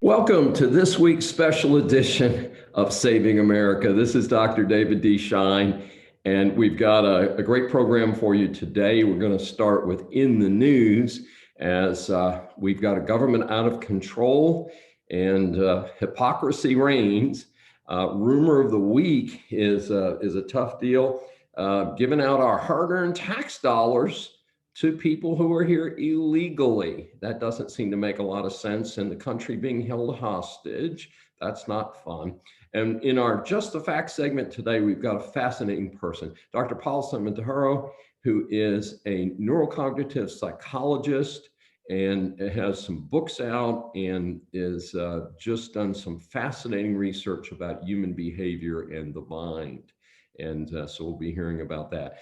Welcome to this week's special edition of Saving America. This is Dr. David D. Schein, and we've got a great program for you today. We're going to start with In the News, as we've got a government out of control and hypocrisy reigns. Rumor of the week is a tough deal. Giving out our hard-earned tax dollars to people who are here illegally. That doesn't seem to make a lot of sense, and the country being held hostage. That's not fun. And in our Just the Facts segment today, we've got a fascinating person, Dr. Paul Sambataro, who is a neurocognitive psychologist and has some books out and is just done some fascinating research about human behavior and the mind. And so we'll be hearing about that.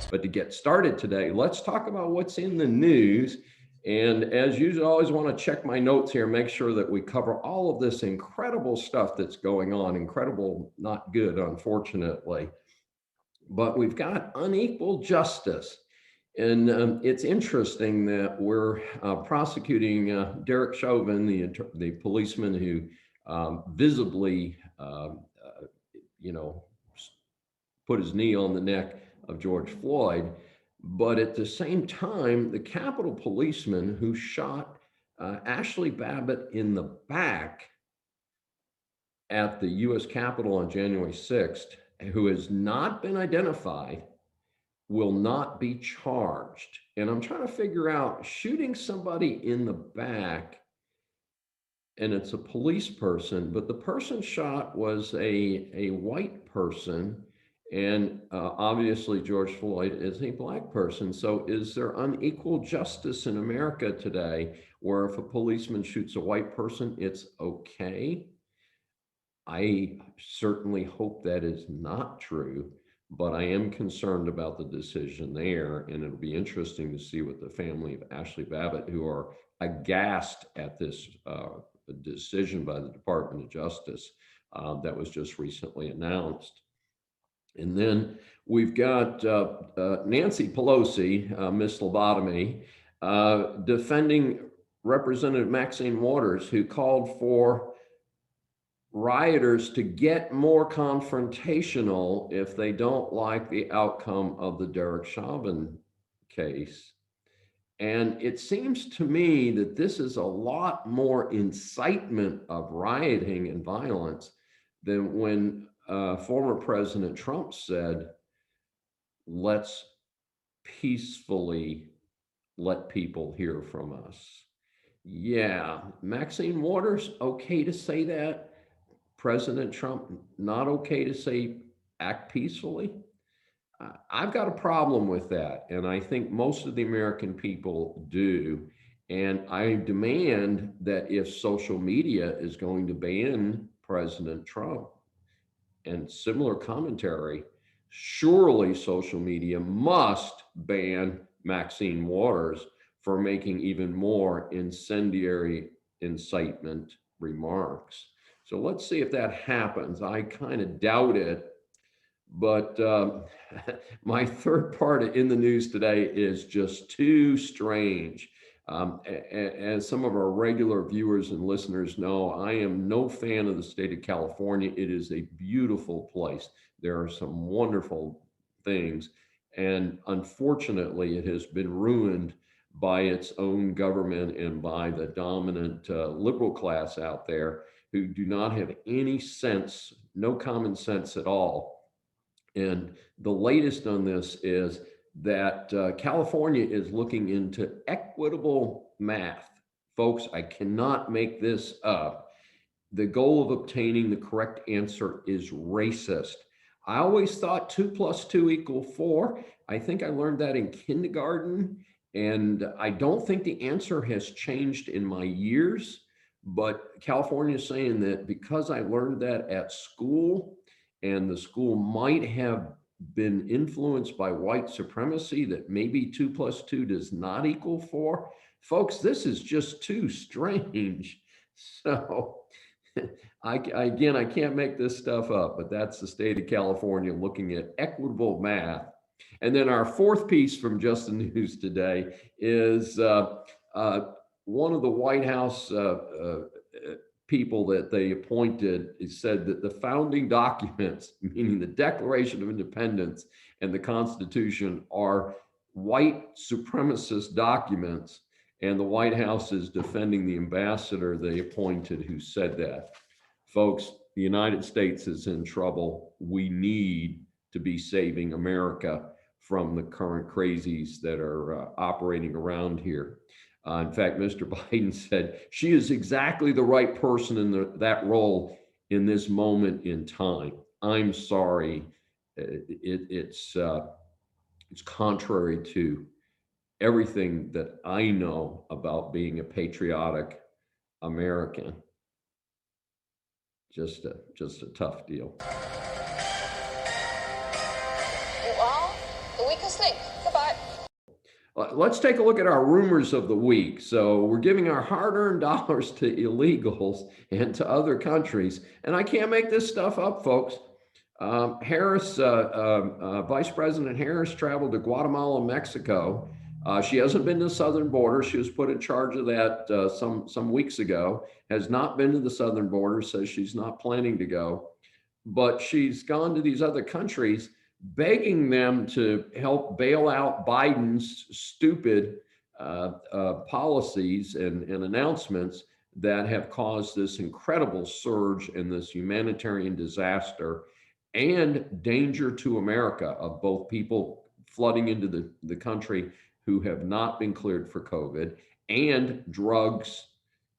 But to get started today, let's talk about what's in the news. And as usual, I always want to check my notes here, make sure that we cover all of this incredible stuff that's going on. Incredible, not good, unfortunately. But we've got unequal justice. And it's interesting that we're prosecuting Derek Chauvin, the policeman who visibly, put his knee on the neck of George Floyd. But at the same time, the Capitol policeman who shot Ashley Babbitt in the back at the U.S. Capitol on January 6th, who has not been identified, will not be charged. And I'm trying to figure out, shooting somebody in the back, and it's a police person, but the person shot was a white person. And obviously, George Floyd is a Black person. So is there unequal justice in America today where if a policeman shoots a white person, it's okay? I certainly hope that is not true, but I am concerned about the decision there. And it'll be interesting to see what the family of Ashley Babbitt, who are aghast at this decision by the Department of Justice that was just recently announced. And then we've got Nancy Pelosi, Miss Lobotomy, defending Representative Maxine Waters, who called for rioters to get more confrontational if they don't like the outcome of the Derek Chauvin case. And it seems to me that this is a lot more incitement of rioting and violence than when former President Trump said, let's peacefully let people hear from us. Yeah, Maxine Waters, okay to say that. President Trump, not okay to say act peacefully. I've got a problem with that. And I think most of the American people do. And I demand that if social media is going to ban President Trump, and similar commentary, surely social media must ban Maxine Waters for making even more incendiary incitement remarks. So let's see if that happens. I kind of doubt it, but my third part in the news today is just too strange. As some of our regular viewers and listeners know, I am no fan of the state of California. It is a beautiful place. There are some wonderful things. And unfortunately, it has been ruined by its own government and by the dominant liberal class out there who do not have any sense, no common sense at all. And the latest on this is that California is looking into equitable math. Folks, I cannot make this up. The goal of obtaining the correct answer is racist. I always thought 2 + 2 = 4. I think I learned that in kindergarten, and I don't think the answer has changed in my years. But California is saying that because I learned that at school, and the school might have been influenced by white supremacy, that maybe 2 + 2 does not equal 4. Folks, this is just too strange. So I can't make this stuff up, but that's the state of California looking at equitable math And then our fourth piece from Just the News today is uh, one of the White House people that they appointed said that the founding documents, meaning the Declaration of Independence and the Constitution, are white supremacist documents. And the White House is defending the ambassador they appointed who said that. Folks, the United States is in trouble. We need to be saving America from the current crazies that are operating around here. In fact, Mr. Biden said she is exactly the right person in that role in this moment in time. I'm sorry, it's contrary to everything that I know about being a patriotic American. Just a tough deal. You are the weakest link. Goodbye. Let's take a look at our rumors of the week. So we're giving our hard-earned dollars to illegals and to other countries. And I can't make this stuff up, folks. Vice President Harris traveled to Guatemala and Mexico. She hasn't been to the southern border. She was put in charge of that some weeks ago, has not been to the southern border, says she's not planning to go. But she's gone to these other countries, begging them to help bail out Biden's stupid policies and announcements that have caused this incredible surge and this humanitarian disaster and danger to America of both people flooding into the country who have not been cleared for COVID, and drugs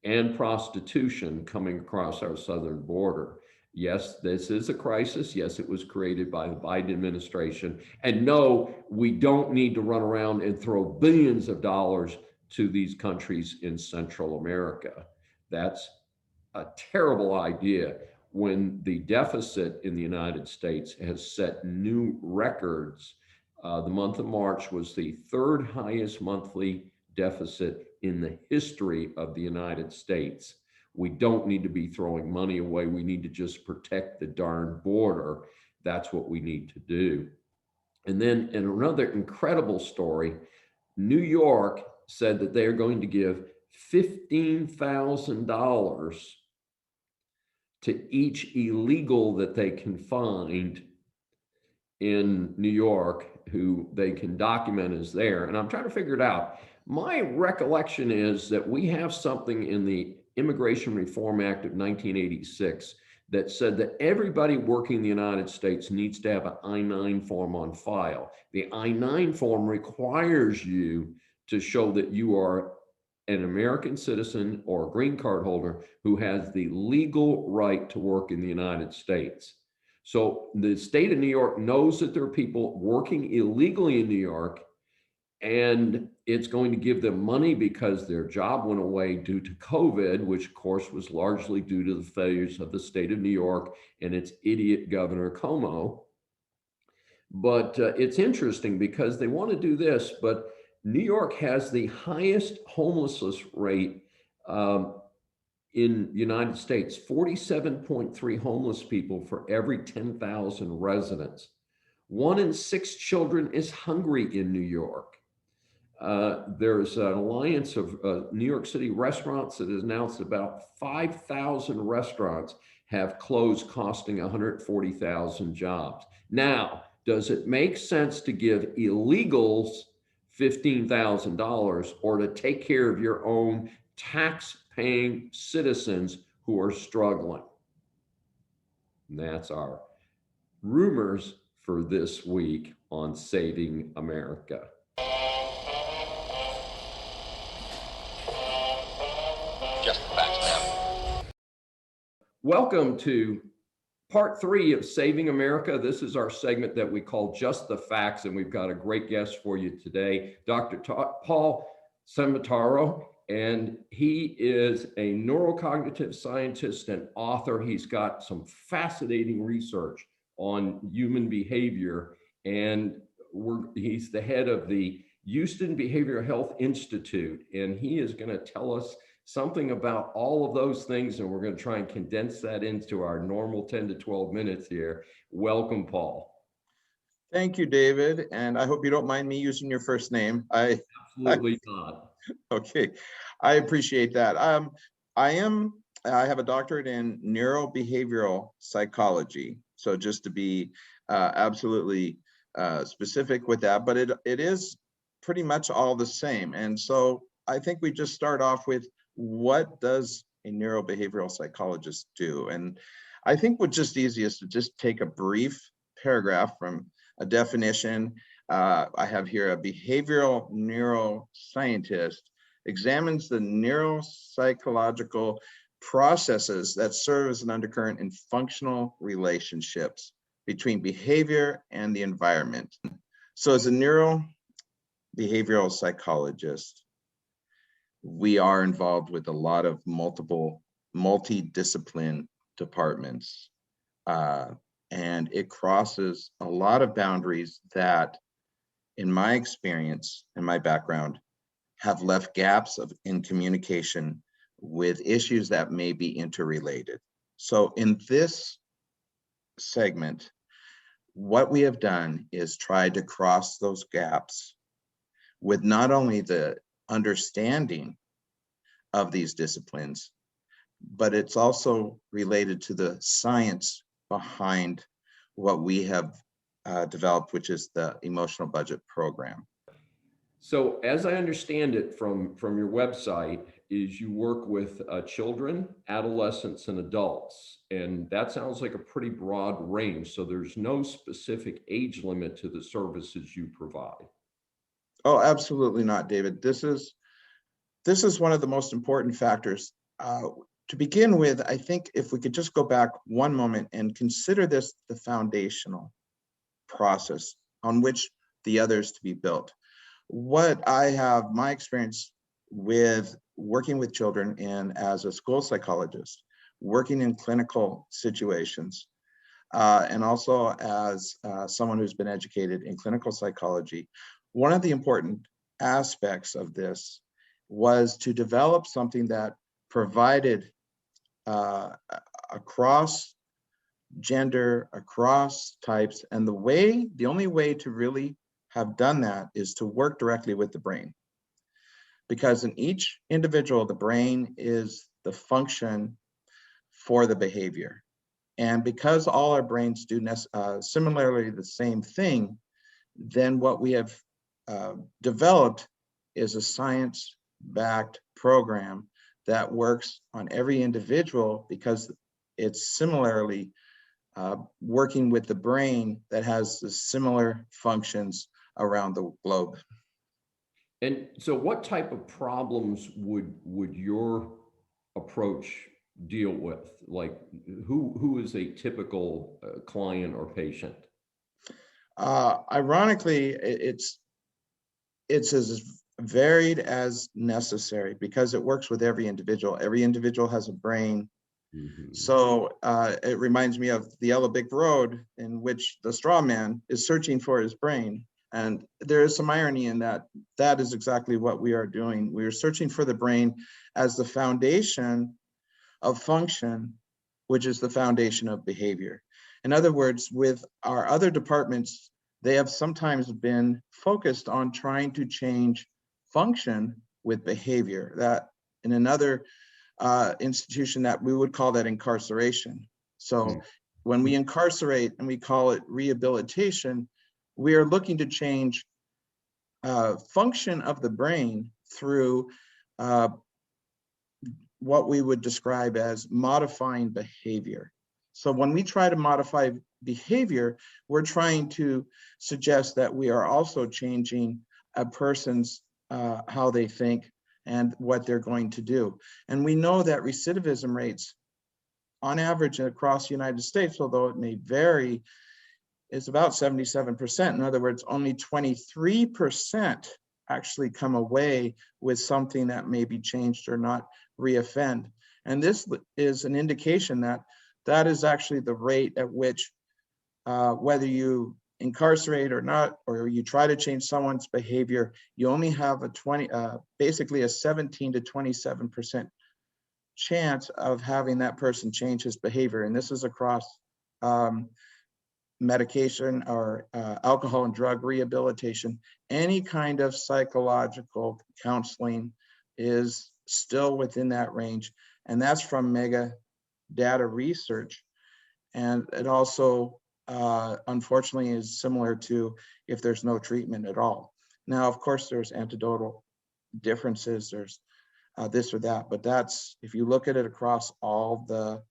and prostitution coming across our southern border. Yes, this is a crisis. Yes, it was created by the Biden administration. And no, we don't need to run around and throw billions of dollars to these countries in Central America. That's a terrible idea when the deficit in the United States has set new records. The month of March was the third highest monthly deficit in the history of the United States. We don't need to be throwing money away. We need to just protect the darn border. That's what we need to do. And then in another incredible story, New York said that they are going to give $15,000 to each illegal that they can find in New York who they can document as there. And I'm trying to figure it out. My recollection is that we have something in the Immigration Reform Act of 1986 that said that everybody working in the United States needs to have an I-9 form on file. The I-9 form requires you to show that you are an American citizen or a green card holder who has the legal right to work in the United States. So the state of New York knows that there are people working illegally in New York, and it's going to give them money because their job went away due to COVID, which of course was largely due to the failures of the state of New York and its idiot Governor Cuomo. But it's interesting because they want to do this, but New York has the highest homelessness rate in the United States, 47.3 homeless people for every 10,000 residents. 1 in 6 children is hungry in New York. There's an alliance of New York City restaurants that has announced about 5,000 restaurants have closed, costing 140,000 jobs. Now, does it make sense to give illegals $15,000 or to take care of your own tax-paying citizens who are struggling? And that's our rumors for this week on Saving America. Just the facts, ma'am. Welcome to part 3 of Saving America. This is our segment that we call Just the Facts, and we've got a great guest for you today, Dr. Paul Sambataro, and he is a neurocognitive scientist and author. He's got some fascinating research on human behavior, and he's the head of the Houston Behavioral Health Institute, and he is going to tell us something about all of those things, and we're going to try and condense that into our normal 10 to 12 minutes here. Welcome, Paul. Thank you, David, and I hope you don't mind me using your first name. I Absolutely not. okay, I appreciate that. I am. I have a doctorate in neurobehavioral psychology. So just to be absolutely specific with that, but it is pretty much all the same. And so I think we just start off with, what does a neurobehavioral psychologist do? And I think what's just easiest to just take a brief paragraph from a definition. I have here: a behavioral neuroscientist examines the neuropsychological processes that serve as an undercurrent in functional relationships between behavior and the environment. So as a neurobehavioral psychologist, we are involved with a lot of multidiscipline departments. And it crosses a lot of boundaries that, in my experience and my background, have left gaps in communication with issues that may be interrelated. So in this segment, what we have done is try to cross those gaps with not only the understanding of these disciplines, but it's also related to the science behind what we have developed, which is the emotional budget program. So, as I understand it from your website, is you work with children, adolescents, and adults, and that sounds like a pretty broad range. So, there's no specific age limit to the services you provide. Oh, absolutely not, David. This is one of the most important factors. To begin with, I think if we could just go back one moment and consider this the foundational process on which the others to be built. What I have, my experience with working with children and as a school psychologist, working in clinical situations, and also as someone who's been educated in clinical psychology, one of the important aspects of this was to develop something that provided across gender, across types, and the only way to really have done that is to work directly with the brain. Because in each individual, the brain is the function for the behavior. And because all our brains do similarly the same thing, then what we have developed is a science-backed program that works on every individual, because it's similarly working with the brain that has the similar functions around the globe. And so, what type of problems would your approach deal with? Like, who is a typical client or patient? Ironically, it's as varied as necessary, because it works with every individual. Every individual has a brain. Mhm. So it reminds me of the Yellow Brick Road, in which the straw man is searching for his brain. And there is some irony in that. That is exactly what we are doing. We are searching for the brain as the foundation of function, which is the foundation of behavior. In other words, with our other departments, they have sometimes been focused on trying to change function with behavior. That in another institution, that we would call that incarceration. So when we incarcerate and we call it rehabilitation, we are looking to change function of the brain through what we would describe as modifying behavior. So when we try to modify behavior, we're trying to suggest that we are also changing a person's how they think and what they're going to do. And we know that recidivism rates on average across the United States, although it may vary, is about 77%. In other words, only 23% actually come away with something that may be changed or not reoffend. And this is an indication that that is actually the rate at which, whether you incarcerate or not, or you try to change someone's behavior, you only have basically a 17 to 27% chance of having that person change his behavior. And this is across medication or alcohol and drug rehabilitation, any kind of psychological counseling is still within that range. And that's from mega data research. And it also, unfortunately, is similar to if there's no treatment at all. Now, of course, there's anecdotal differences, there's this or that, but that's, if you look at it across all the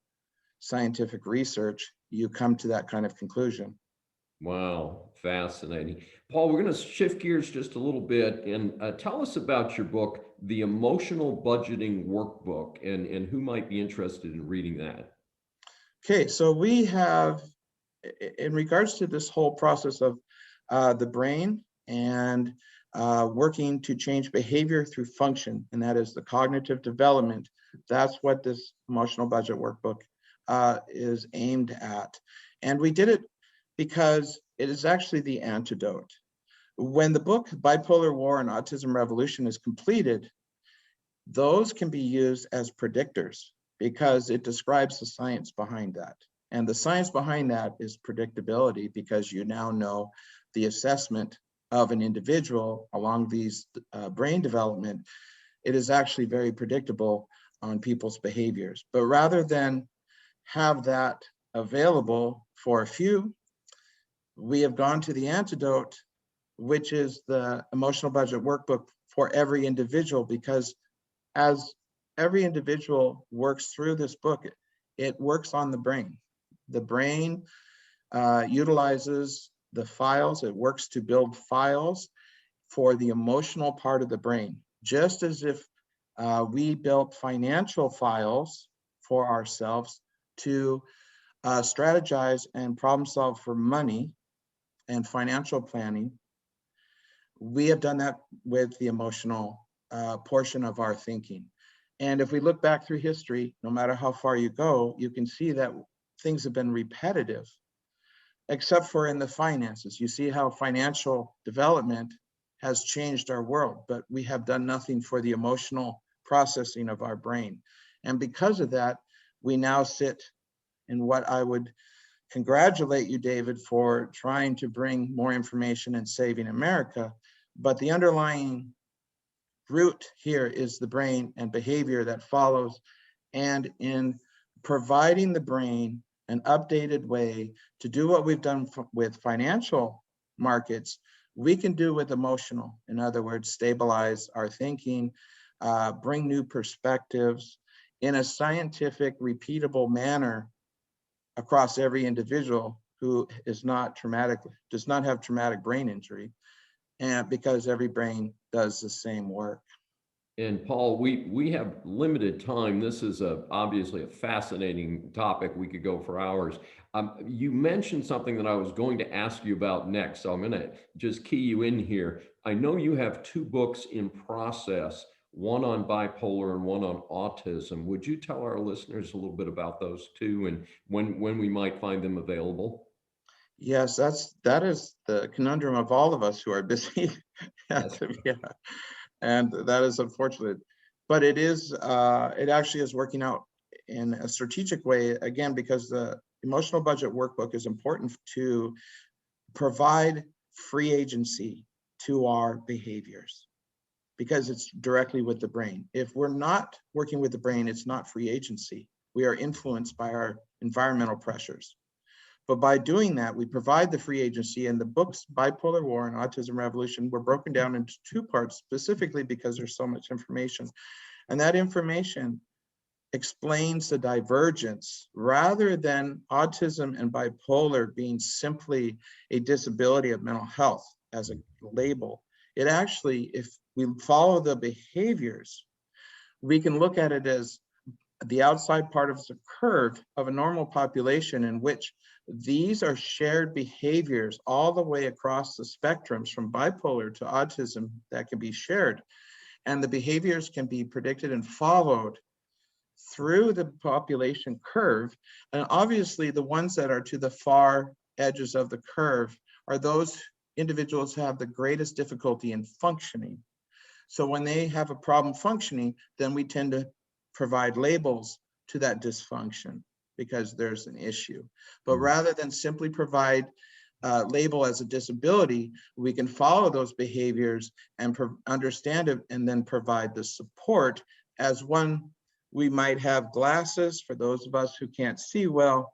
scientific research, you come to that kind of conclusion. Wow, fascinating. Paul, we're going to shift gears just a little bit and tell us about your book, The Emotional Budgeting Workbook, and who might be interested in reading that. Okay, so we have, in regards to this whole process of the brain and working to change behavior through function, and that is the cognitive development, that's what this emotional budget workbook is aimed at. And we did it because it is actually the antidote. When the book Bipolar War and Autism Revolution is completed, those can be used as predictors because it describes the science behind that. And the science behind that is predictability, because you now know the assessment of an individual along these brain development. It is actually very predictable on people's behaviors. But rather than have that available for a few, we have gone to the antidote, which is the emotional budget workbook for every individual, because as every individual works through this book, it works on the brain. The brain utilizes the files, it works to build files for the emotional part of the brain, just as if we built financial files for ourselves to strategize and problem solve for money and financial planning. We have done that with the emotional portion of our thinking. And if we look back through history, no matter how far you go, you can see that things have been repetitive, except for in the finances. You see how financial development has changed our world, but we have done nothing for the emotional processing of our brain. And because of that, we now sit in what I would congratulate you, David, for trying to bring more information and saving America. But the underlying root here is the brain and behavior that follows. And in providing the brain an updated way to do what we've done with financial markets, we can do with emotional. In other words, stabilize our thinking, bring new perspectives in a scientific, repeatable manner across every individual who is not traumatic, does not have traumatic brain injury, and because every brain does the same work. And Paul, we have limited time. This is obviously a fascinating topic. We could go for hours. You mentioned something that I was going to ask you about next, so I'm going to just key you in here. I know you have two books in process, one on bipolar and one on autism. Would you tell our listeners a little bit about those two and when we might find them available? Yes, that is the conundrum of all of us who are busy. Yes. Yeah. And that is unfortunate, but it is, it actually is working out in a strategic way, again, because the emotional budget workbook is important to provide free agency to our behaviors, because it's directly with the brain. If we're not working with the brain, it's not free agency. We are influenced by our environmental pressures. But by doing that, we provide the free agency, and the books Bipolar War and Autism Revolution were broken down into two parts, specifically because there's so much information. And that information explains the divergence, rather than autism and bipolar being simply a disability of mental health as a label. It actually, if we follow the behaviors, we can look at it as the outside part of the curve of a normal population, in which these are shared behaviors all the way across the spectrums from bipolar to autism that can be shared. And the behaviors can be predicted and followed through the population curve. And obviously the ones that are to the far edges of the curve are those individuals who have the greatest difficulty in functioning. So when they have a problem functioning, then we tend to provide labels to that dysfunction. because there's an issue. But Mm. rather than simply provide label as a disability, we can follow those behaviors and understand it, and then provide the support as one. We might have glasses for those of us who can't see well.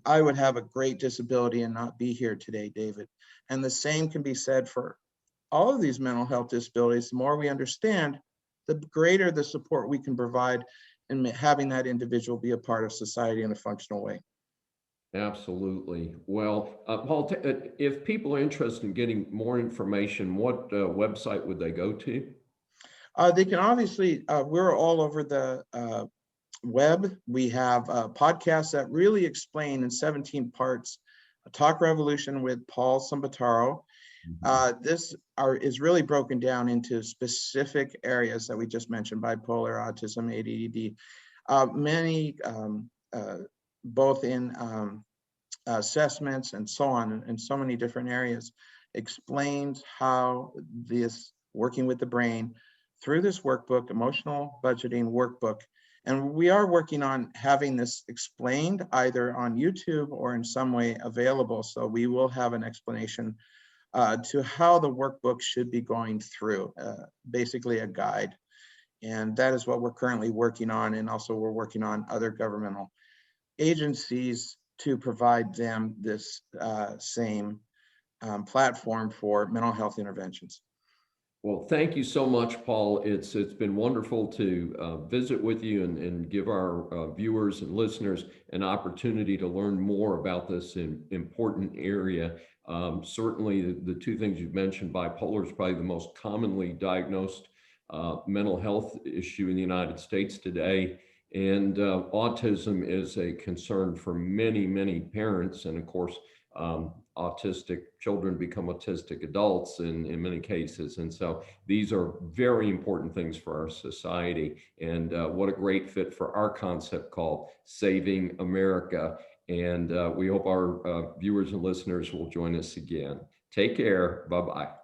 I would have a great disability and not be here today, David. And the same can be said for all of these mental health disabilities. The more we understand, the greater the support we can provide in having that individual be a part of society in a functional way. Absolutely. Well, Paul, if people are interested in getting more information, what website would they go to? They can obviously, we're all over the web. We have podcasts that really explain in 17 parts, Talk Revolution with Paul Sambataro. This is really broken down into specific areas that we just mentioned: bipolar, autism, ADD, many, both in assessments and so on, and so many different areas, explains how this working with the brain through this workbook, emotional budgeting workbook. And we are working on having this explained either on YouTube or in some way available. So we will have an explanation to how the workbook should be going through, basically a guide. And that is what we're currently working on. And also we're working on other governmental agencies to provide them this same platform for mental health interventions. Well, thank you so much, Paul. It's been wonderful to visit with you and give our viewers and listeners an opportunity to learn more about this important area. Certainly, the two things you've mentioned, bipolar is probably the most commonly diagnosed mental health issue in the United States today. And autism is a concern for many, many parents. And of course, autistic children become autistic adults in many cases. And so these are very important things for our society. And what a great fit for our concept called Saving America. And we hope our viewers and listeners will join us again. Take care. Bye-bye.